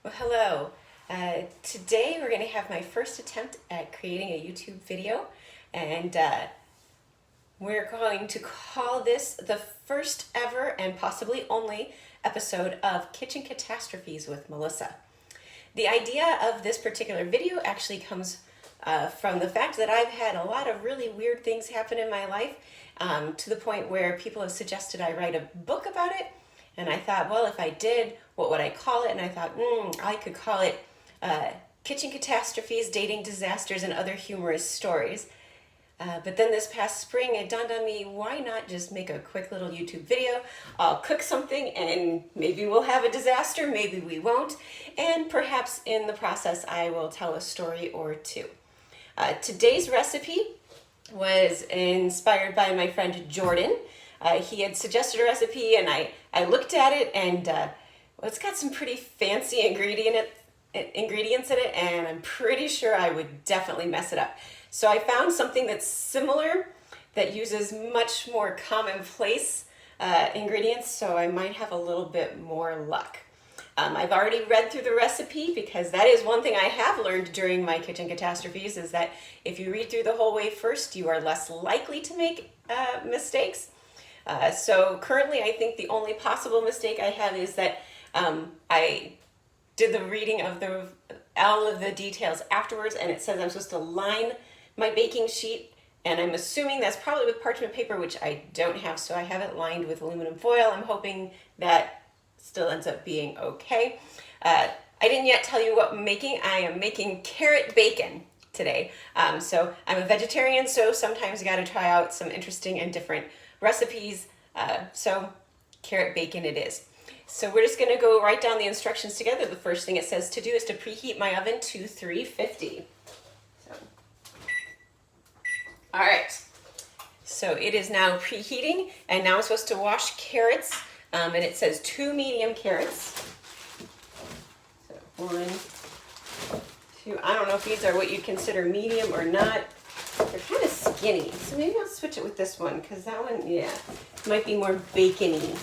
Well, hello. Today we're going to have my first attempt at creating a YouTube video, and we're going to call this the first ever and possibly only episode of Kitchen Catastrophes with Melissa. The idea of this particular video actually comes from the fact that I've had a lot of really weird things happen in my life, to the point where people have suggested I write a book about it. And I thought, well, if I did, what would I call it? And I thought, I could call it Kitchen Catastrophes, Dating Disasters, and Other Humorous Stories. But then this past spring, it dawned on me, why not just make a quick little YouTube video? I'll cook something and maybe we'll have a disaster, maybe we won't. And perhaps in the process, I will tell a story or two. Today's recipe was inspired by my friend Jordan. He had suggested a recipe and I looked at it and well, it's got some pretty fancy ingredients in it, and I'm pretty sure I would definitely mess it up. So I found something that's similar that uses much more commonplace ingredients, so I might have a little bit more luck. I've already read through the recipe because that is one thing I have learned during my kitchen catastrophes, is that if you read through the whole way first, you are less likely to make mistakes. So currently I think the only possible mistake I have is that I did the reading of all of the details afterwards, and it says I'm supposed to line my baking sheet, and I'm assuming that's probably with parchment paper, which I don't have, so I have it lined with aluminum foil. I'm hoping that still ends up being okay. I didn't yet tell you what I'm making. I am making carrot bacon today. So I'm a vegetarian, so sometimes you gotta try out some interesting and different recipes. So carrot bacon it is. So we're just gonna go write down the instructions together. The first thing it says to do is to preheat my oven to 350. So, all right, so it is now preheating, and now I'm supposed to wash carrots, and it says 2 medium carrots. So 1, 2, I don't know if these are what you consider medium or not. They're kind of skinny, so maybe I'll switch it with this one, because that one, yeah, might be more bacony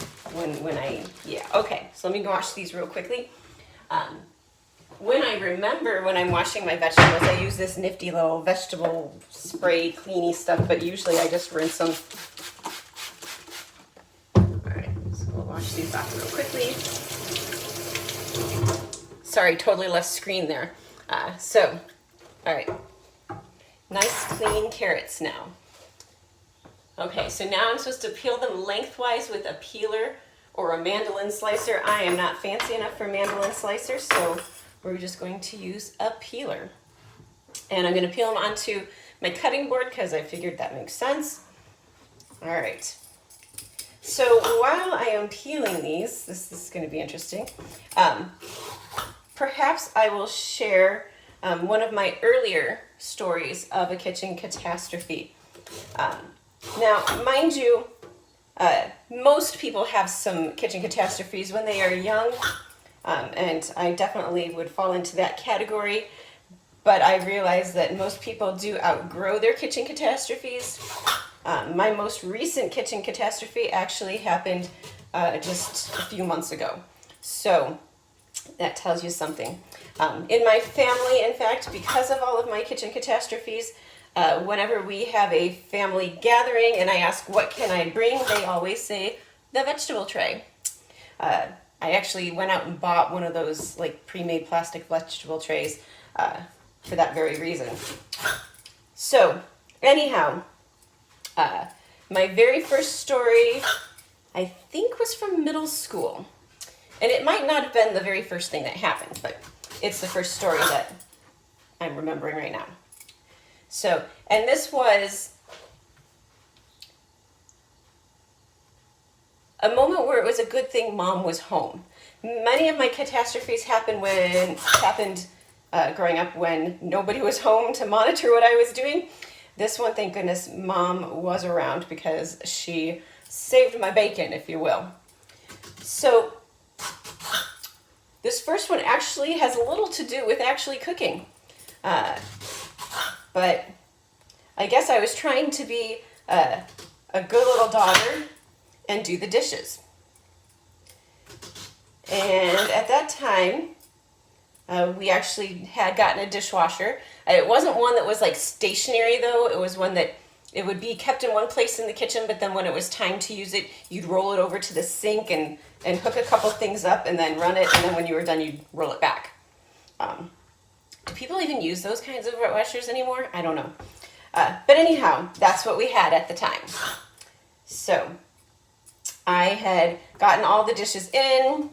yeah. Okay, so let me wash these real quickly. When I'm washing my vegetables, I use this nifty little vegetable spray cleany stuff, but usually I just rinse them. All right, so we'll wash these off real quickly. Sorry, totally left screen there. All right. Nice clean carrots now. Okay, so now I'm supposed to peel them lengthwise with a peeler or a mandolin slicer. I am not fancy enough for mandolin slicers, so we're just going to use a peeler. And I'm going to peel them onto my cutting board because I figured that makes sense. All right. So while I am peeling these, this is going to be interesting. Perhaps I will share one of my earlier stories of a kitchen catastrophe. Now, mind you, most people have some kitchen catastrophes when they are young, and I definitely would fall into that category, but I realize that most people do outgrow their kitchen catastrophes. My most recent kitchen catastrophe actually happened just a few months ago, so that tells you something. In my family, in fact, because of all of my kitchen catastrophes, whenever we have a family gathering and I ask what can I bring, they always say the vegetable tray. I actually went out and bought one of those like pre-made plastic vegetable trays for that very reason. So anyhow, my very first story I think was from middle school. And it might not have been the very first thing that happened, but it's the first story that I'm remembering right now. So, and this was a moment where it was a good thing Mom was home. Many of my catastrophes happened growing up when nobody was home to monitor what I was doing. This one, thank goodness, Mom was around because she saved my bacon, if you will. So, this first one actually has a little to do with actually cooking. But I guess I was trying to be a good little daughter and do the dishes. And at that time, We actually had gotten a dishwasher. It wasn't one that was like stationary though. It was one that it would be kept in one place in the kitchen, but then when it was time to use it, you'd roll it over to the sink and hook a couple things up and then run it, and then when you were done, you'd roll it back. Do people even use those kinds of washers anymore? I don't know. But anyhow, that's what we had at the time. So I had gotten all the dishes in,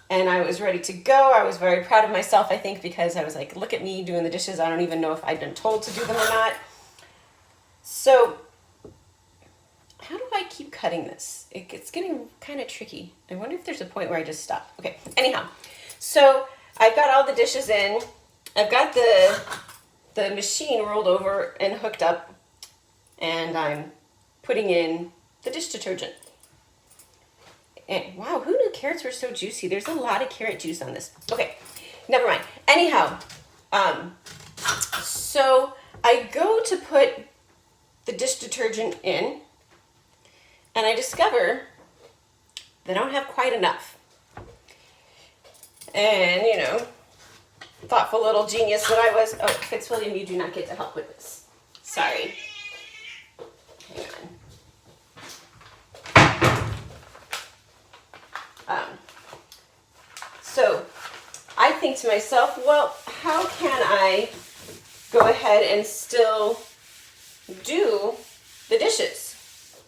and I was ready to go. I was very proud of myself, I think, because I was like, look at me doing the dishes. I don't even know if I'd been told to do them or not. So how do I keep cutting this? It's getting kind of tricky. I wonder if there's a point where I just stop. Okay, anyhow. So I've got all the dishes in. I've got the machine rolled over and hooked up, and I'm putting in the dish detergent. And wow, who knew carrots were so juicy? There's a lot of carrot juice on this. Okay, never mind. Anyhow, so I go to put the dish detergent in, and I discover that I don't have quite enough. And, you know, thoughtful little genius that I was. Oh, Fitzwilliam, you do not get to help with this. Sorry. Hang on. So I think to myself, well, how can I go ahead and still do the dishes?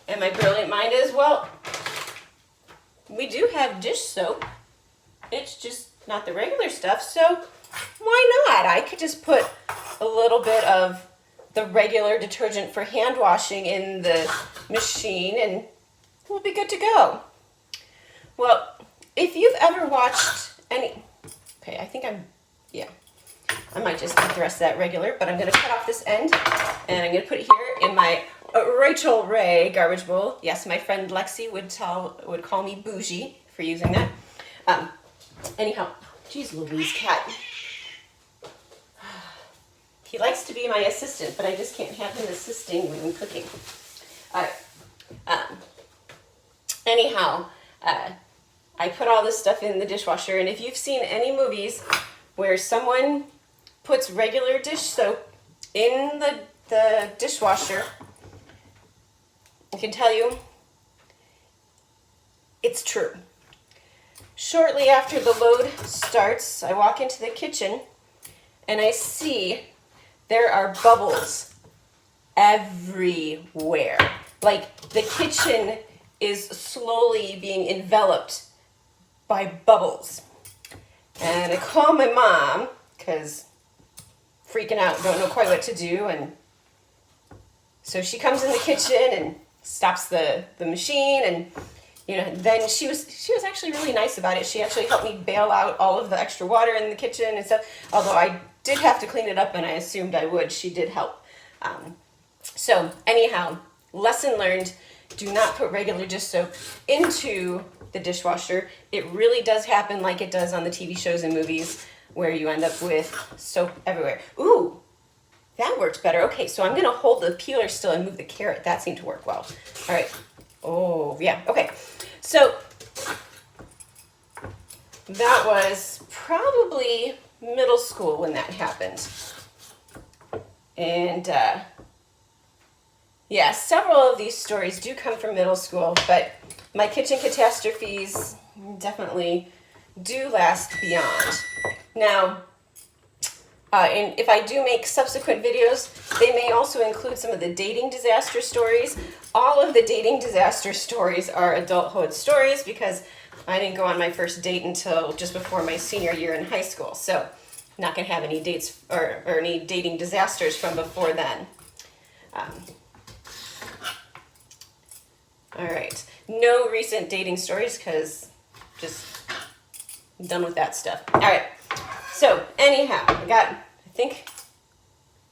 And my brilliant mind is, well, we do have dish soap. It's just not the regular stuff, so why not? I could just put a little bit of the regular detergent for hand washing in the machine and we'll be good to go. Well, if you've ever watched any... Okay, I think I might just eat the rest of that regular, but I'm going to cut off this end and I'm going to put it here in my Rachel Ray garbage bowl. Yes, my friend Lexi would call me bougie for using that. Anyhow, geez Louise, cat. He likes to be my assistant, but I just can't have him assisting when I'm cooking. All right. Anyhow, I put all this stuff in the dishwasher, and if you've seen any movies where someone puts regular dish soap in the dishwasher, I can tell you it's true. Shortly after the load starts, I walk into the kitchen and I see there are bubbles everywhere. Like the kitchen is slowly being enveloped by bubbles. And I call my mom because freaking out, don't know quite what to do. And so she comes in the kitchen and stops the machine, and you know, then she was actually really nice about it. She actually helped me bail out all of the extra water in the kitchen and stuff. Although I did have to clean it up, and I assumed I would. She did help. So anyhow, lesson learned: do not put regular dish soap into the dishwasher. It really does happen like it does on the TV shows and movies, where you end up with soap everywhere. Ooh, that worked better. Okay, so I'm gonna hold the peeler still and move the carrot. That seemed to work well. All right. Oh, yeah, okay. So that was probably middle school when that happened. And yeah, several of these stories do come from middle school, but my kitchen catastrophes definitely do last beyond. Now, and if I do make subsequent videos, they may also include some of the dating disaster stories. All of the dating disaster stories are adulthood stories because I didn't go on my first date until just before my senior year in high school. So I'm not going to have any dates or any dating disasters from before then. All right. No recent dating stories because just done with that stuff. All right. So anyhow, I think,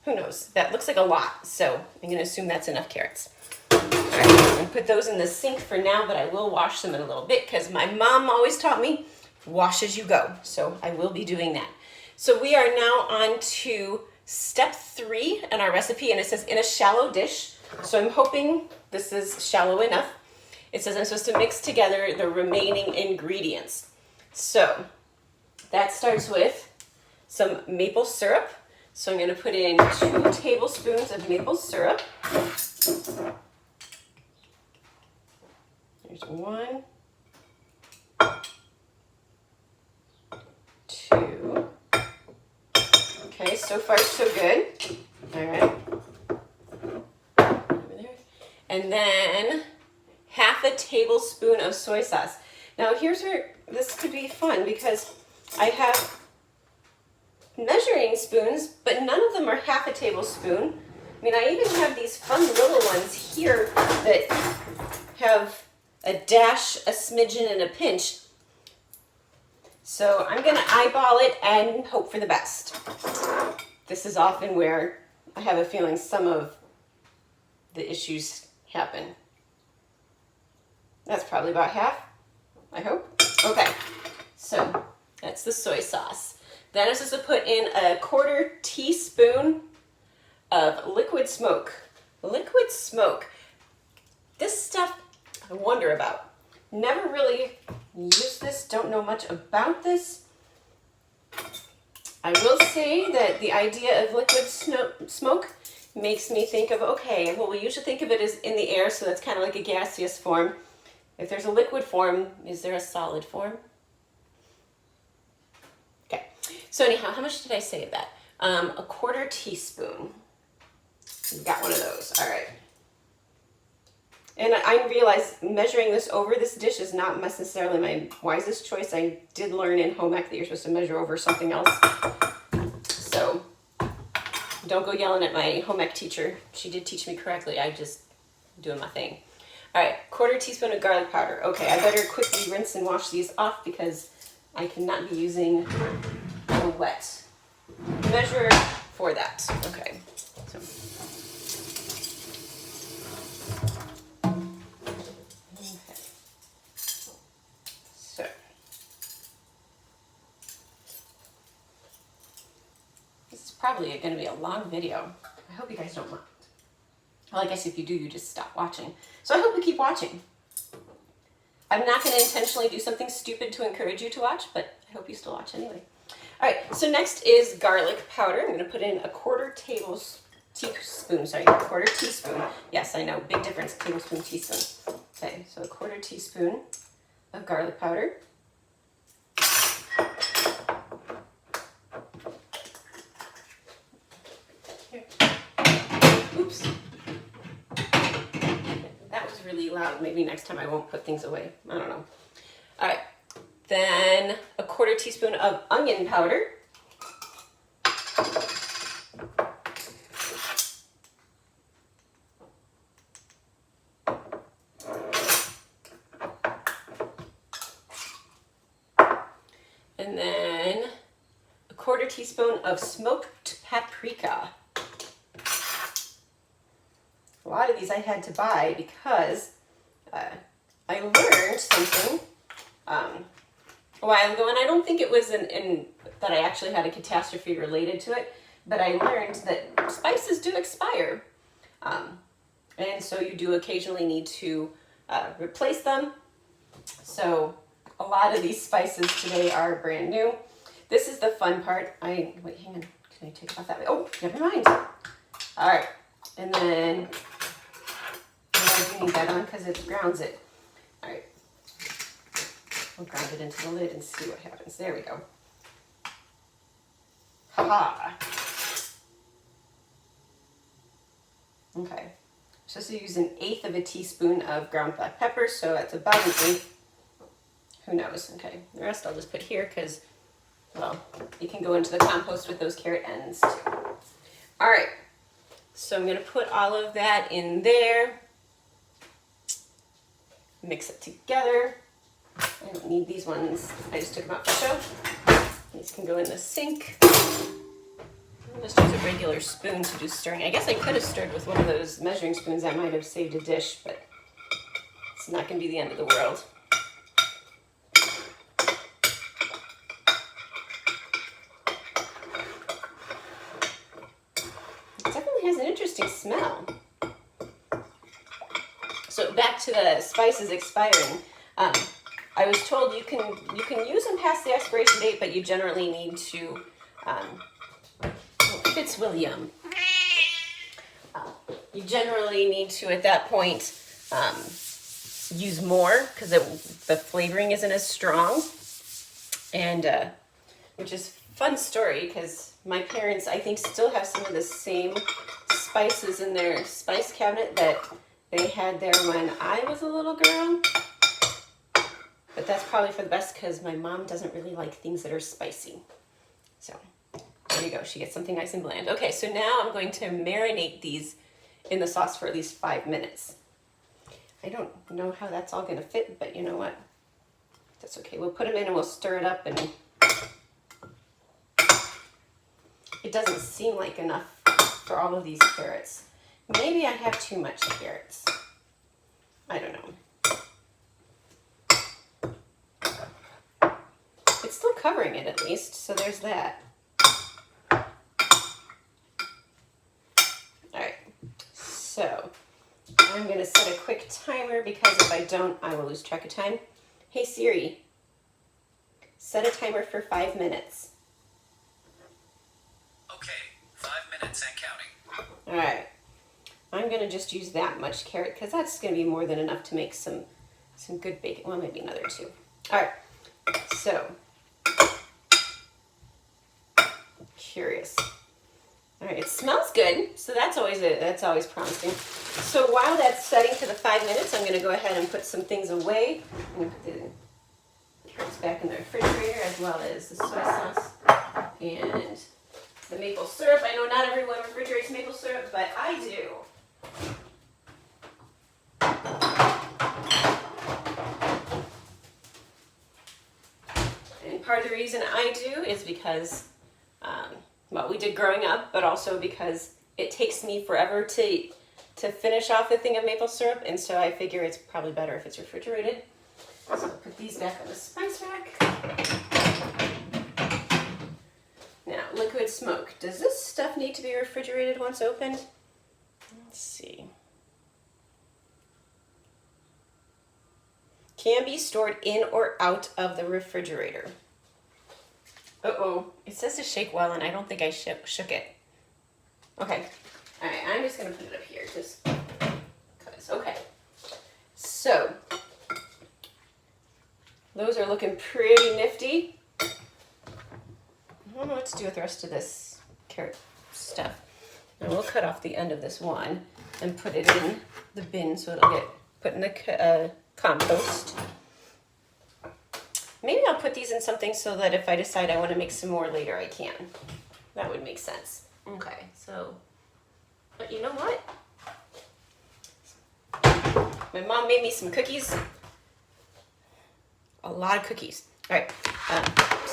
who knows? That looks like a lot. So I'm going to assume that's enough carrots. All right, I'm going to put those in the sink for now, but I will wash them in a little bit because my mom always taught me, wash as you go. So I will be doing that. So we are now on to step 3 in our recipe, and it says in a shallow dish. So I'm hoping this is shallow enough. It says I'm supposed to mix together the remaining ingredients. So That starts with some maple syrup. So I'm going to put in 2 tablespoons of maple syrup. There's 1, 2. Okay, so far so good. All right. And then half a tablespoon of soy sauce. Now here's where this could be fun because I have measuring spoons, but none of them are half a tablespoon. I mean, I even have these fun little ones here that have a dash, a smidgen, and a pinch. So I'm gonna eyeball it and hope for the best. This is often where I have a feeling some of the issues happen. That's probably about half, I hope. Okay, so that's the soy sauce. Then I'm supposed to put in a 1/4 teaspoon of liquid smoke. Liquid smoke. This stuff I wonder about. Never really used this, don't know much about this. I will say that the idea of liquid smoke makes me think of, okay, well, we usually think of it as in the air, so that's kind of like a gaseous form. If there's a liquid form, is there a solid form? Okay, so anyhow, how much did I say of that? A 1/4 teaspoon. You've got one of those, all right. And I realize measuring this over this dish is not necessarily my wisest choice. I did learn in home ec that you're supposed to measure over something else. So don't go yelling at my home ec teacher. She did teach me correctly. I just doing my thing. All right, 1/4 teaspoon of garlic powder. Okay, I better quickly rinse and wash these off because I cannot be using a wet measure for that. Okay, so. Probably going to be a long video. I hope you guys don't mind. Well, I guess if you do, you just stop watching. So I hope you keep watching. I'm not going to intentionally do something stupid to encourage you to watch, but I hope you still watch anyway. All right, so next is garlic powder. I'm going to put in a 1/4 teaspoon. Yes, I know, big difference, tablespoon, teaspoon. Okay, so a 1/4 teaspoon of garlic powder. Oops. That was really loud. Maybe next time I won't put things away. I don't know. All right. Then a 1/4 teaspoon of onion powder. And then a 1/4 teaspoon of smoked paprika. A lot of these I had to buy because I learned something a while ago, and I don't think it was in that I actually had a catastrophe related to it, but I learned that spices do expire. And so you do occasionally need to replace them. So a lot of these spices today are brand new. This is the fun part. Wait, hang on. Can I take it off that way? Oh, never mind. All right. And then I do need that on because it grounds it. All right. We'll ground it into the lid and see what happens. There we go. Ha-ha. Okay. I'm supposed to use 1/8 of a teaspoon of ground black pepper, so that's about 1/8. Who knows? Okay. The rest I'll just put here because, well, you can go into the compost with those carrot ends too. All right. So I'm going to put all of that in there. Mix it together. I don't need these ones. I just took them out for show. These can go in the sink. I'll just use a regular spoon to do stirring. I guess I could have stirred with one of those measuring spoons. That might have saved a dish, but it's not going to be the end of the world. It definitely has an interesting smell. So back to the spices expiring. I was told you can use them past the expiration date, but you generally need to, Fitzwilliam. You generally need to, at that point, use more because the flavoring isn't as strong. And which is a fun story because my parents, I think, still have some of the same spices in their spice cabinet that they had there when I was a little girl. But that's probably for the best because my mom doesn't really like things that are spicy. So there you go. She gets something nice and bland. Okay, so now I'm going to marinate these in the sauce for at least 5 minutes. I don't know how that's all going to fit, but you know what? That's okay. We'll put them in and we'll stir it up, and it doesn't seem like enough for all of these carrots. Maybe I have too much carrots. I don't know. It's still covering it at least, so there's that. Alright, so I'm going to set a quick timer because if I don't, I will lose track of time. Hey Siri, set a timer for 5 minutes. Okay, 5 minutes and counting. Alright, I'm going to just use that much carrot because that's going to be more than enough to make some good bacon. Well, maybe another 2. Alright, so curious. All right, it smells good, so that's always promising. So while that's setting for the 5 minutes, I'm going to go ahead and put some things away. I'm going to put the carrots back in the refrigerator, as well as the soy sauce and the maple syrup. I know not everyone refrigerates maple syrup, but I do. And part of the reason I do is because well, we did growing up, but also because it takes me forever to finish off the thing of maple syrup, and so I figure it's probably better if it's refrigerated. So I'll put these back on the spice rack. Now, liquid smoke. Does this stuff need to be refrigerated once opened? Let's see. Can be stored in or out of the refrigerator. Uh-oh, it says to shake well, and I don't think I shook it. Okay, all right, I'm just gonna put it up here, just because. Okay, so those are looking pretty nifty. I don't know what to do with the rest of this carrot stuff. And we'll cut off the end of this one and put it in the bin so it'll get put in the compost. Maybe I'll put these in something so that if I decide I want to make some more later, I can. That would make sense. Okay, so, but you know what? My mom made me some cookies. A lot of cookies. All right,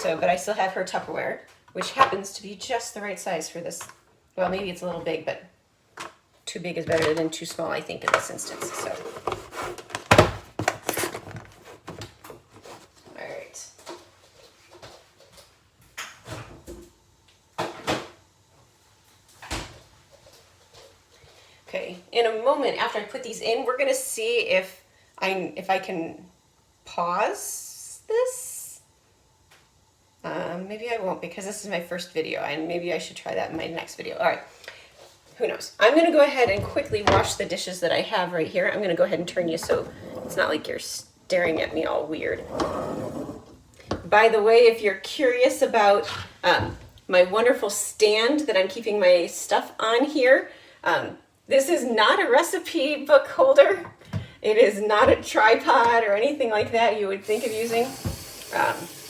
but I still have her Tupperware, which happens to be just the right size for this. Well, maybe it's a little big, but too big is better than too small, I think, in this instance, so. Okay, in a moment after I put these in, we're gonna see if I can pause this. Maybe I won't because this is my first video, and maybe I should try that in my next video. All right, who knows? I'm gonna go ahead and quickly wash the dishes that I have right here. I'm gonna go ahead and turn you so it's not like you're staring at me all weird. By the way, if you're curious about my wonderful stand that I'm keeping my stuff on here, this is not a recipe book holder. It is not a tripod or anything like that you would think of using.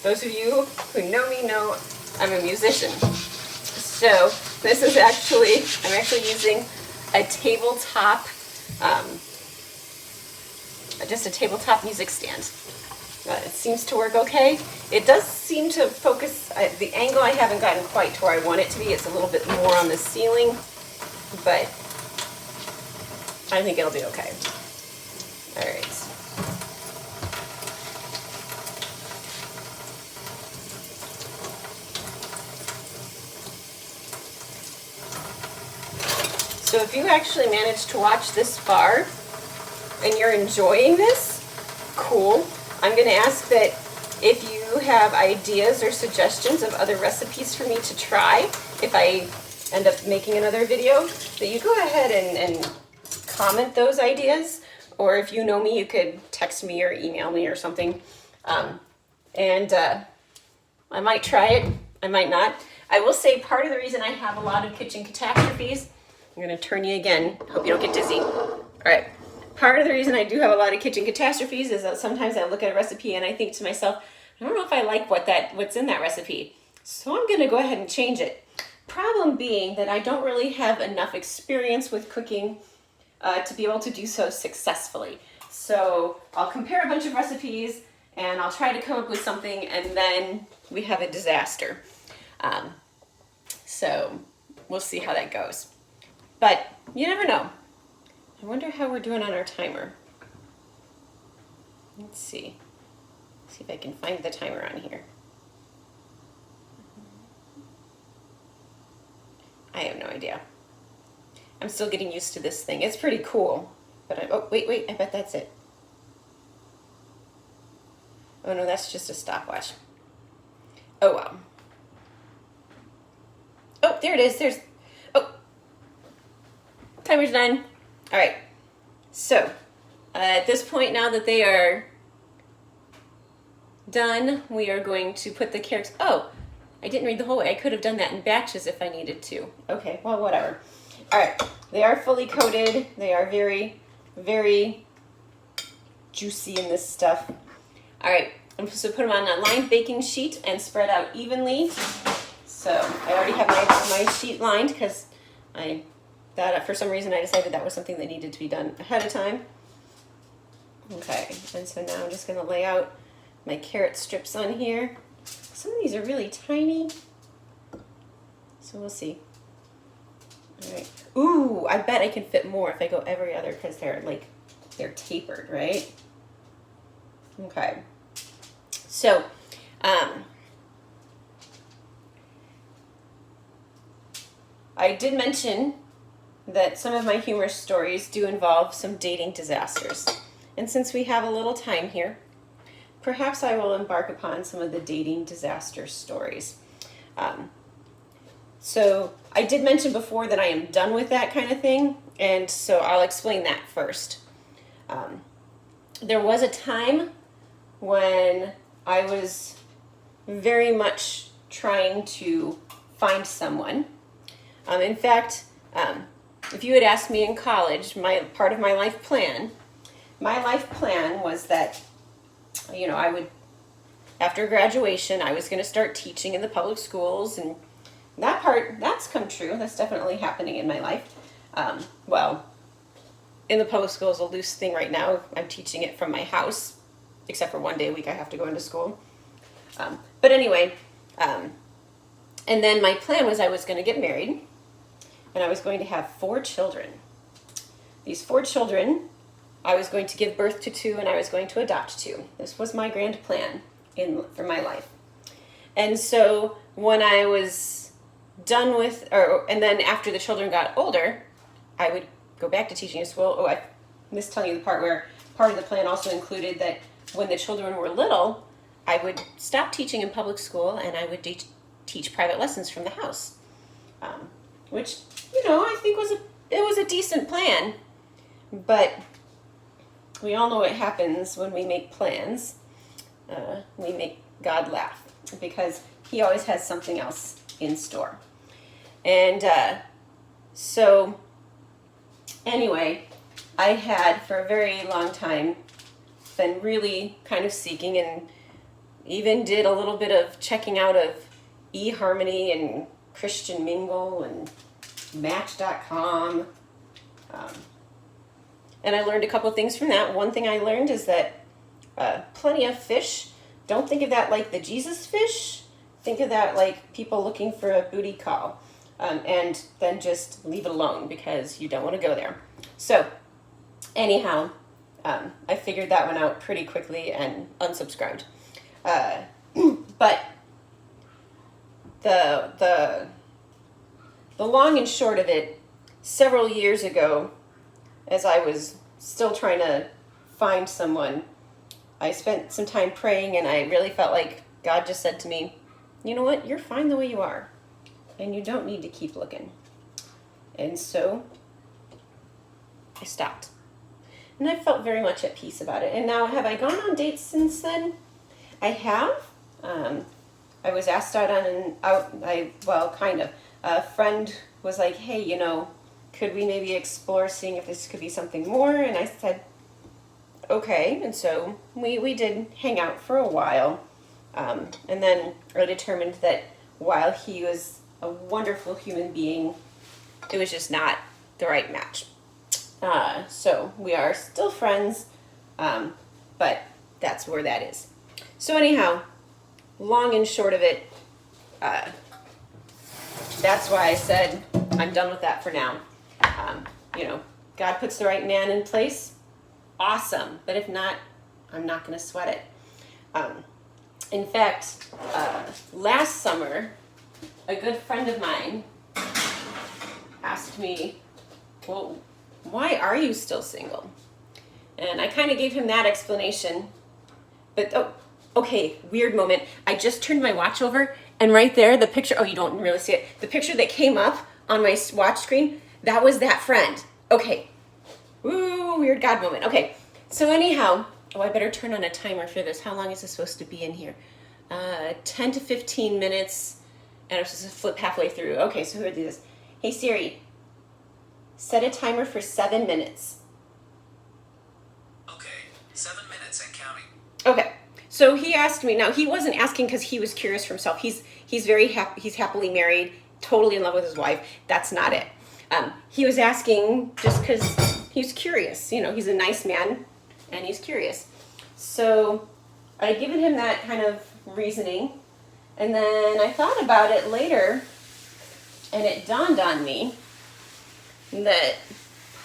Those of you who know me know I'm a musician. So this is I'm actually using a tabletop, just a tabletop music stand. It seems to work okay. It does seem to focus, the angle I haven't gotten quite to where I want it to be. It's a little bit more on the ceiling, but I think it'll be okay. All right. So if you actually managed to watch this far and you're enjoying this, cool. I'm going to ask that if you have ideas or suggestions of other recipes for me to try, if I end up making another video, that you go ahead and comment those ideas. Or if you know me, you could text me or email me or something. I might try it, I might not. I will say part of the reason I have a lot of kitchen catastrophes, I'm going to turn you again, hope you don't get dizzy. All right. Part of the reason I do have a lot of kitchen catastrophes is that sometimes I look at a recipe and I think to myself, I don't know if I like what's in that recipe, so I'm going to go ahead and change it. Problem being that I don't really have enough experience with cooking to be able to do so successfully. So I'll compare a bunch of recipes and I'll try to come up with something, and then we have a disaster. So we'll see how that goes. But you never know. I wonder how we're doing on our timer. Let's see. See if I can find the timer on here. I have no idea. I'm still getting used to this thing. It's pretty cool. But oh, wait, I bet that's it. Oh no, that's just a stopwatch. Oh well. Oh, there it is. Oh, timer's done. All right. So, at this point, now that they are done, we are going to put the carrots. Oh, I didn't read the whole way. I could have done that in batches if I needed to. Okay, well, whatever. All right, they are fully coated. They are very, very juicy in this stuff. All right, I'm supposed to put them on a lined baking sheet and spread out evenly. So I already have my sheet lined because for some reason I decided that was something that needed to be done ahead of time. Okay, and so now I'm just going to lay out my carrot strips on here. Some of these are really tiny, so we'll see. All right. Ooh, I bet I can fit more if I go every other because they're tapered, right? Okay. So, I did mention that some of my humorous stories do involve some dating disasters. And since we have a little time here, perhaps I will embark upon some of the dating disaster stories. So I did mention before that I am done with that kind of thing, and so I'll explain that first. There was a time when I was very much trying to find someone. In fact, if you had asked me in college, part of my life plan was that, I would, after graduation, I was going to start teaching in the public schools, and that's come true. That's definitely happening in my life. Well, in the public school is a loose thing right now. I'm teaching it from my house, except for one day a week I have to go into school. But anyway, and then my plan was I was going to get married, and I was going to have 4 children. These 4 children, I was going to give birth to 2, and I was going to adopt 2. This was my grand plan for my life. And so when I was done with, and then after the children got older, I would go back to teaching in school. Oh, I missed telling you the part where part of the plan also included that when the children were little, I would stop teaching in public school and I would teach private lessons from the house, which I think was a decent plan. But we all know what happens when we make plans. We make God laugh because He always has something else in store. And so anyway, I had for a very long time been really kind of seeking, and even did a little bit of checking out of eHarmony and Christian Mingle and Match.com. And I learned a couple of things from that. One thing I learned is that plenty of fish, don't think of that like the Jesus fish. Think of that like people looking for a booty call. And then just leave it alone because you don't want to go there. So anyhow, I figured that one out pretty quickly and unsubscribed. But the long and short of it, several years ago, as I was still trying to find someone, I spent some time praying, and I really felt like God just said to me, you know what, you're fine the way you are, and you don't need to keep looking. And so I stopped. And I felt very much at peace about it. And now, have I gone on dates since then? I have. I was asked out on kind of. A friend was like, hey, could we maybe explore seeing if this could be something more? And I said, okay. And so we did hang out for a while. And then I determined that while he was a wonderful human being, it was just not the right match. So we are still friends, but that's where that is. So anyhow, long and short of it, that's why I said I'm done with that for now. God puts the right man in place, awesome. But if not, I'm not going to sweat it. In fact, last summer, a good friend of mine asked me, well, why are you still single? And I kind of gave him that explanation. But, okay, weird moment. I just turned my watch over, and right there, the picture, you don't really see it. The picture that came up on my watch screen, that was that friend. Okay. Ooh, weird God moment. Okay. So anyhow, I better turn on a timer for this. How long is this supposed to be in here? 10 to 15 minutes, and I'm supposed to flip halfway through. Okay, so who did this? Hey, Siri, set a timer for 7 minutes. Okay, 7 minutes and counting. Okay. So he asked me. Now he wasn't asking because he was curious for himself. He's very happy. He's happily married, totally in love with his wife. That's not it. He was asking just because he's curious. He's a nice man, and he's curious. So I had given him that kind of reasoning, and then I thought about it later, and it dawned on me that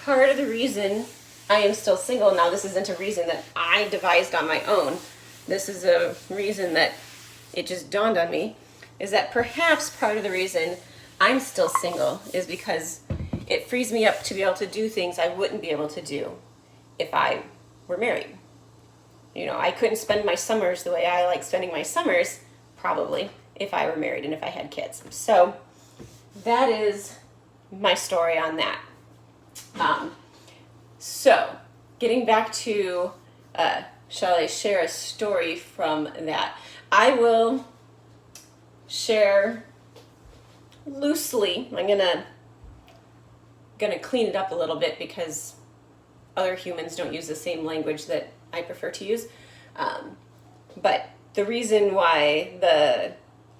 part of the reason I am still single, now this isn't a reason that I devised on my own, this is a reason that it just dawned on me, is that perhaps part of the reason I'm still single is because it frees me up to be able to do things I wouldn't be able to do if I were married. I couldn't spend my summers the way I like spending my summers, probably, if I were married and if I had kids. So that is my story on that. So getting back to, shall I share a story from that? I will share loosely. I'm gonna clean it up a little bit because other humans don't use the same language that I prefer to use. But the reason why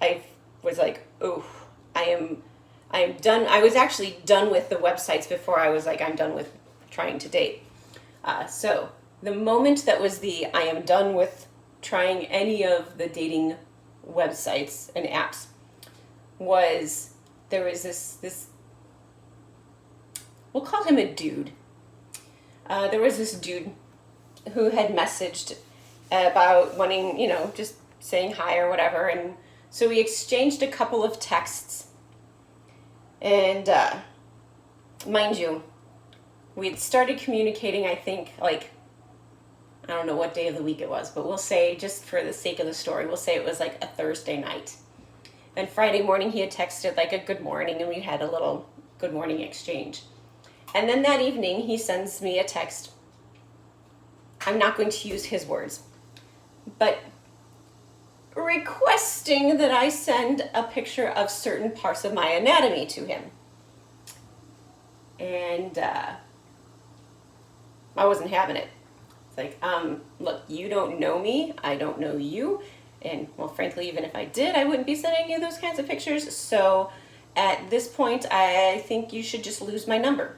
I was like, oh, I am done. I was actually done with the websites before I was like, I'm done with trying to date. So the moment that was I am done with trying any of the dating websites and apps was, there was this, we'll call him a dude. There was this dude who had messaged about wanting, just saying hi or whatever. And so we exchanged a couple of texts. And mind you, we had started communicating, I think, I don't know what day of the week it was, but we'll say, just for the sake of the story, we'll say it was like a Thursday night. And Friday morning he had texted like a good morning, and we had a little good morning exchange. And then that evening he sends me a text. I'm not going to use his words, but requesting that I send a picture of certain parts of my anatomy to him. And I wasn't having it. It's like, look, you don't know me, I don't know you, and well, frankly, even if I did, I wouldn't be sending you those kinds of pictures. So at this point, I think you should just lose my number.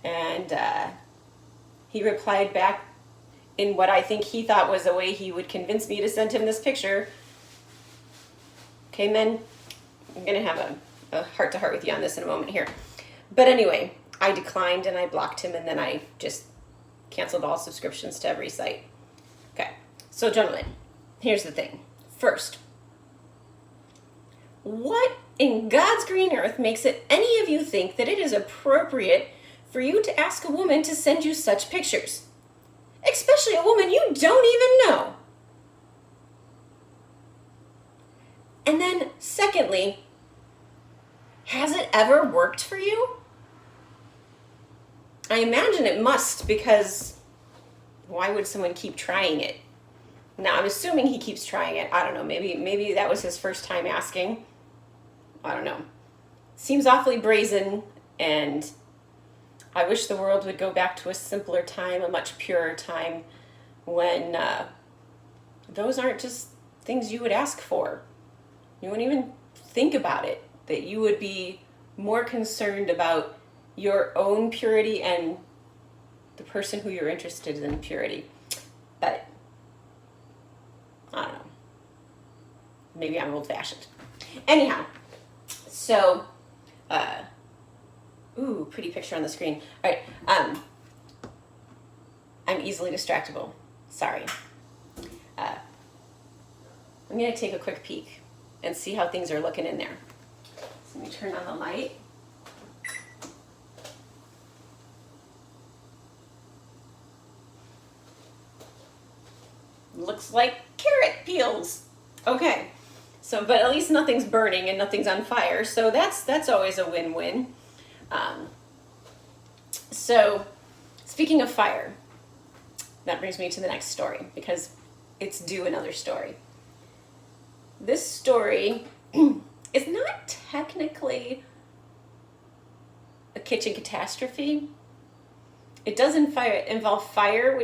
And he replied back in what I think he thought was a way he would convince me to send him this picture. Okay, men, I'm going to have a heart-to-heart with you on this in a moment here. But anyway, I declined and I blocked him, and then I just canceled all subscriptions to every site. Okay, so gentlemen, here's the thing. First, what in God's green earth makes it any of you think that it is appropriate for you to ask a woman to send you such pictures? especially a woman you don't even know. And then, secondly, has it ever worked for you? I imagine it must, because why would someone keep trying it? Now, I'm assuming he keeps trying it. I don't know. Maybe that was his first time asking. I don't know. Seems awfully brazen, and I wish the world would go back to a simpler time, a much purer time, when those aren't just things you would ask for. You wouldn't even think about it, that you would be more concerned about your own purity and the person who you're interested in purity. But I don't know. Maybe I'm old-fashioned. Anyhow, so, ooh, pretty picture on the screen. All right, I'm easily distractible. Sorry. I'm gonna take a quick peek and see how things are looking in there. So let me turn on the light. Looks like carrot peels. Okay, so but at least nothing's burning and nothing's on fire, so that's always a win-win. So speaking of fire, that brings me to the next story, because it's due another story. This story is not technically a kitchen catastrophe. It does involve fire,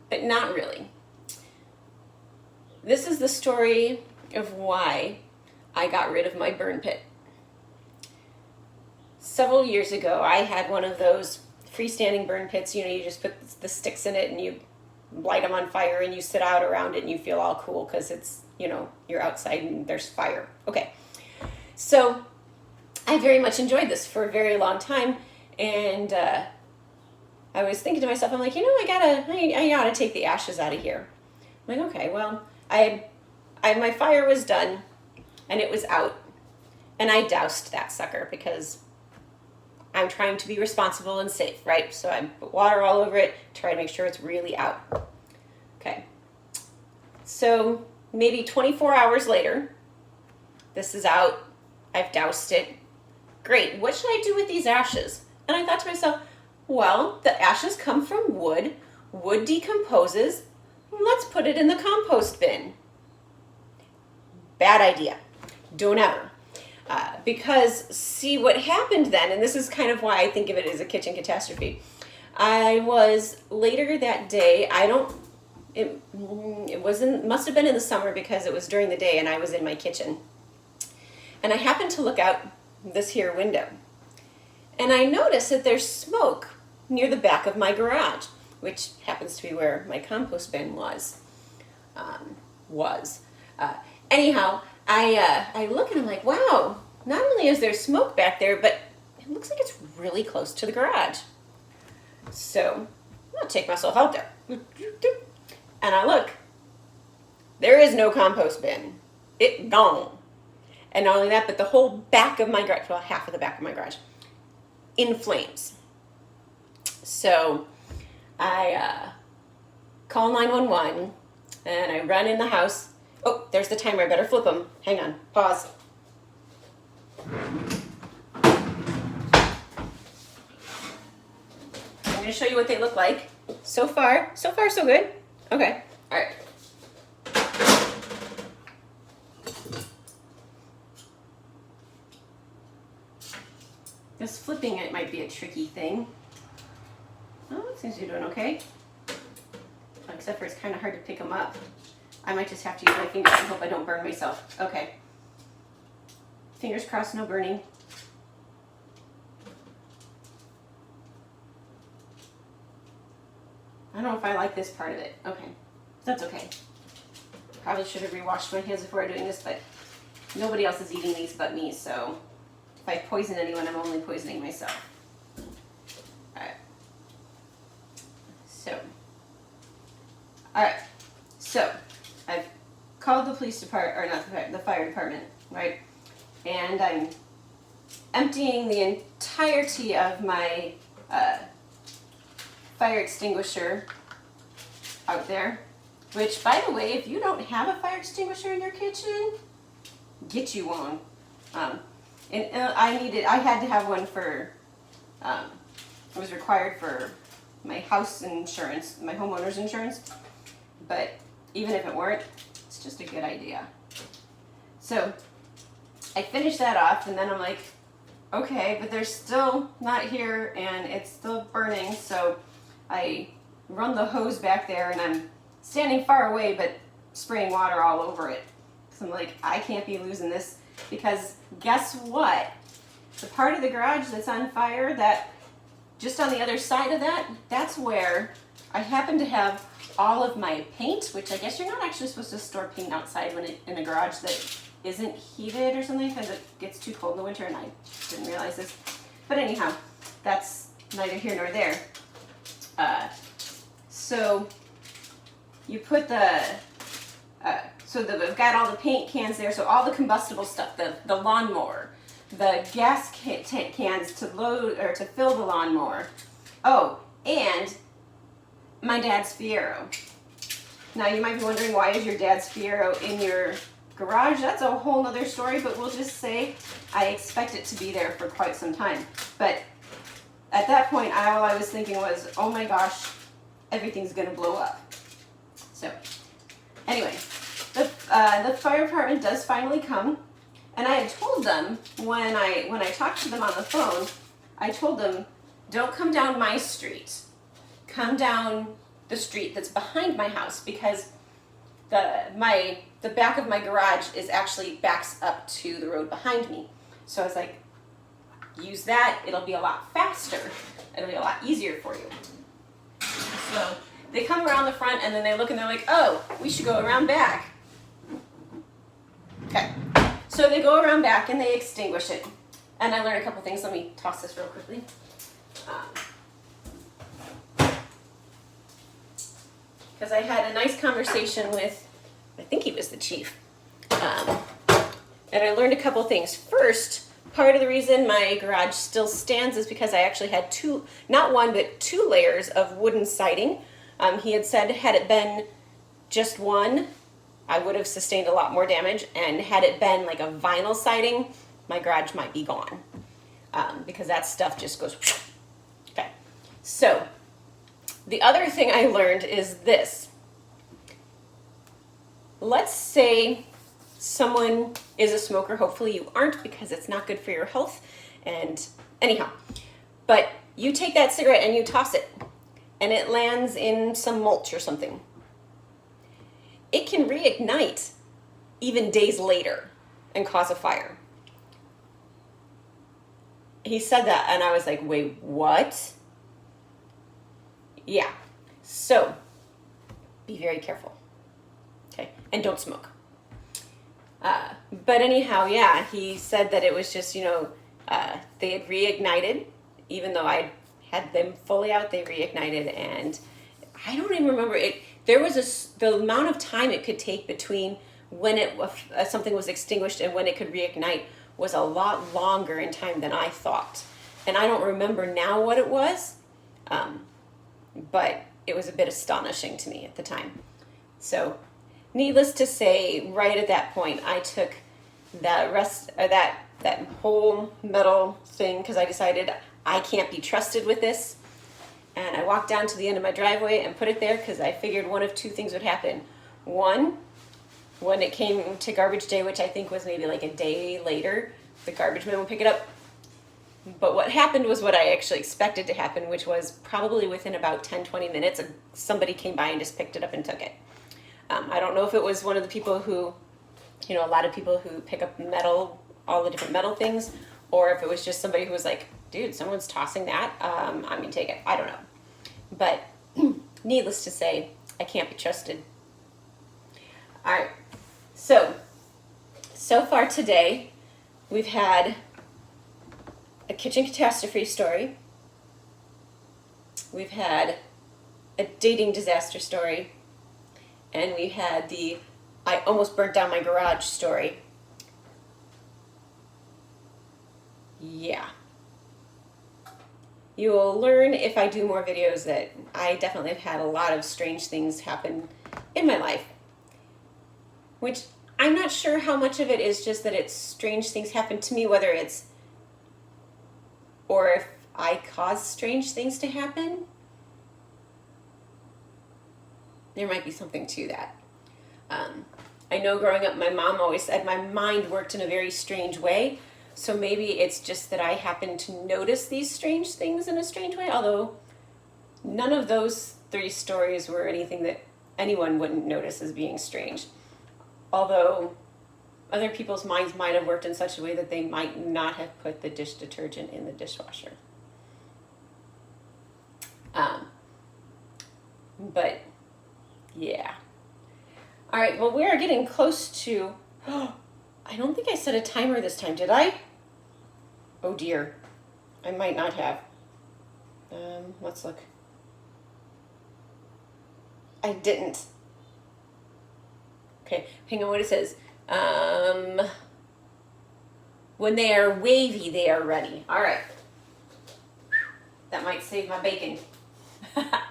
but not really. This is the story of why I got rid of my burn pit. Several years ago, I had one of those freestanding burn pits. You know, you just put the sticks in it and you light them on fire and you sit out around it and you feel all cool because it's, you know, you're outside and there's fire. Okay. So I very much enjoyed this for a very long time, and I was thinking to myself, I'm like, you know, I gotta take the ashes out of here. I'm like, okay, well, my fire was done and it was out, and I doused that sucker because I'm trying to be responsible and safe, right? So I put water all over it, try to make sure it's really out. Okay. So maybe 24 hours later, this is out. I've doused it. Great. What should I do with these ashes? And I thought to myself, well, the ashes come from wood. Wood decomposes. Let's put it in the compost bin. Bad idea. Don't ever. Because see what happened then, and this is kind of why I think of it as a kitchen catastrophe. I was later that day, must have been in the summer because it was during the day and I was in my kitchen. And I happened to look out this here window. And I noticed that there's smoke near the back of my garage, which happens to be where my compost bin was. Anyhow, I look and I'm like, wow, not only is there smoke back there, but it looks like it's really close to the garage. So I'll take myself out there. And I look, there is no compost bin. It gone. And not only that, but the whole back of my garage, well, half of the back of my garage, in flames. So I call 911 and I run in the house. Oh, there's the timer. I better flip them. Hang on. Pause. I'm going to show you what they look like. So far, so good. Okay. All right. Just flipping it might be a tricky thing. Oh, it seems you're doing okay. Except for it's kind of hard to pick them up. I might just have to use my fingers and hope I don't burn myself. Okay. Fingers crossed, no burning. I don't know if I like this part of it. Okay. That's okay. Probably should have re-washed my hands before doing this, but nobody else is eating these but me, so if I poison anyone, I'm only poisoning myself. Alright. So, I've called the police department, or not the fire department, right? And I'm emptying the entirety of my fire extinguisher out there, which, by the way, if you don't have a fire extinguisher in your kitchen, get you one. I had to have one for, it was required for my house insurance, my homeowner's insurance, but even if it weren't, it's just a good idea. So I finished that off, and then I'm like, okay, but they're still not here and it's still burning, so I run the hose back there and I'm standing far away but spraying water all over it. So I'm like, I can't be losing this, because guess what? The part of the garage that's on fire, that just on the other side of that, that's where I happen to have all of my paint, which I guess you're not actually supposed to store paint outside when in a garage that isn't heated or something, because it gets too cold in the winter, and I didn't realize this. But anyhow, that's neither here nor there. So you put I've got all the paint cans there, so all the combustible stuff, the lawnmower, the gas cans to load or to fill the lawnmower. Oh, and my dad's Fiero. Now you might be wondering, why is your dad's Fiero in your garage? That's a whole nother story, but we'll just say I expect it to be there for quite some time. But at that point, all I was thinking was, oh my gosh, everything's gonna blow up. So anyway, the fire department does finally come, and I had told them when I talked to them on the phone, I told them, don't come down my street, come down the street that's behind my house, because the back of my garage is actually backs up to the road behind me. So I was like, use that, it'll be a lot faster, it'll be a lot easier for you. So they come around the front, and then they look and they're like, oh, we should go around back. Okay, so they go around back and they extinguish it. And I learned a couple things. Let me toss this real quickly. Because I had a nice conversation with, I think he was the chief. And I learned a couple things. First, part of the reason my garage still stands is because I actually had not one, but two layers of wooden siding. He had said, had it been just one, I would have sustained a lot more damage. And had it been like a vinyl siding, my garage might be gone. Because that stuff just goes, okay. So, the other thing I learned is this. Let's say someone is a smoker. Hopefully you aren't, because it's not good for your health. And anyhow, but you take that cigarette and you toss it, and it lands in some mulch or something. It can reignite even days later and cause a fire. He said that, and I was like, wait, what? Yeah, so be very careful, okay? And don't smoke. But anyhow, yeah, he said that it was just, they had reignited, even though I had them fully out, they reignited, and I don't even remember it. There was the amount of time it could take between when something was extinguished and when it could reignite was a lot longer in time than I thought. And I don't remember now what it was, but it was a bit astonishing to me at the time. So, needless to say, right at that point, I took that whole metal thing, because I decided I can't be trusted with this. And I walked down to the end of my driveway and put it there, because I figured one of two things would happen. One, when it came to garbage day, which I think was maybe like a day later, the garbage man would pick it up. But what happened was what I actually expected to happen, which was probably within about 10-20 minutes, somebody came by and just picked it up and took it. I don't know if it was one of the people who, a lot of people who pick up metal, all the different metal things, or if it was just somebody who was like, dude, someone's tossing that, I'm going to take it. I don't know. But needless to say, I can't be trusted. All right. So far today, we've had a kitchen catastrophe story. We've had a dating disaster story. And we had the I almost burnt down my garage story. Yeah. You will learn if I do more videos that I definitely have had a lot of strange things happen in my life. Which I'm not sure how much of it is just that it's strange things happen to me, whether it's, or if I cause strange things to happen. There might be something to that. I know growing up, my mom always said my mind worked in a very strange way. So maybe it's just that I happen to notice these strange things in a strange way, although none of those 3 stories were anything that anyone wouldn't notice as being strange. Although other people's minds might have worked in such a way that they might not have put the dish detergent in the dishwasher. But yeah. All right, well, we are getting close to, I don't think I set a timer this time, did I? Oh dear, I might not have. Let's look. I didn't. Okay, hang on what it says. When they are wavy, they are ready. All right. That might save my bacon.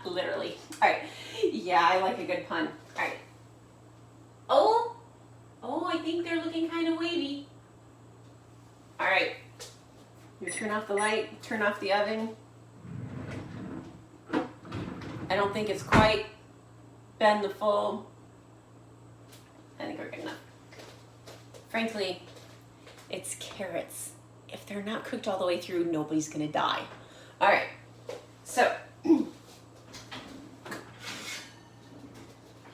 Literally. All right. Yeah, I like a good pun. All right. Oh, I think they're looking kind of wavy. All right. You turn off the light, turn off the oven. I don't think it's quite been the full. I think we're good enough. Frankly, it's carrots. If they're not cooked all the way through, nobody's gonna die. All right, so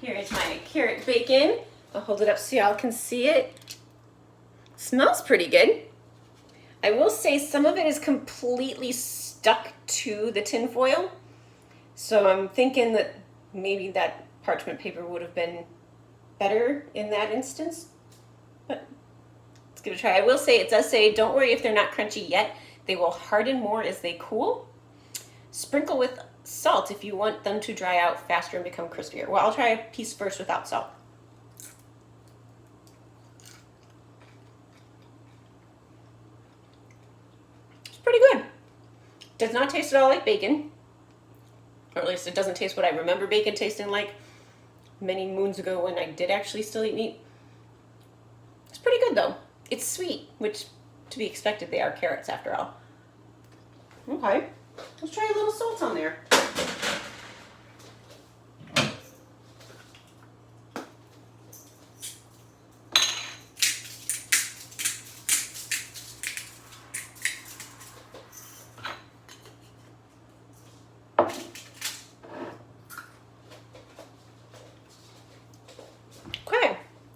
here is my carrot bacon. I'll hold it up so y'all can see it. Smells pretty good. I will say some of it is completely stuck to the tin foil. So I'm thinking that maybe that parchment paper would have been better in that instance. But let's give it a try. I will say, it does say, don't worry if they're not crunchy yet. They will harden more as they cool. Sprinkle with salt if you want them to dry out faster and become crispier. Well, I'll try a piece first without salt. Pretty good. Does not taste at all like bacon, or at least it doesn't taste what I remember bacon tasting like many moons ago when I did actually still eat meat. It's pretty good though. It's sweet, which to be expected, they are carrots after all. Okay, let's try a little salt on there.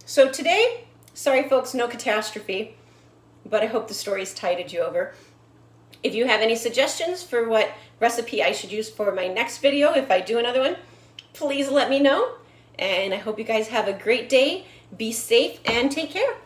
So today, sorry folks, no catastrophe, but I hope the stories tided you over. If you have any suggestions for what recipe I should use for my next video, if I do another one, please let me know. And I hope you guys have a great day, be safe, and take care.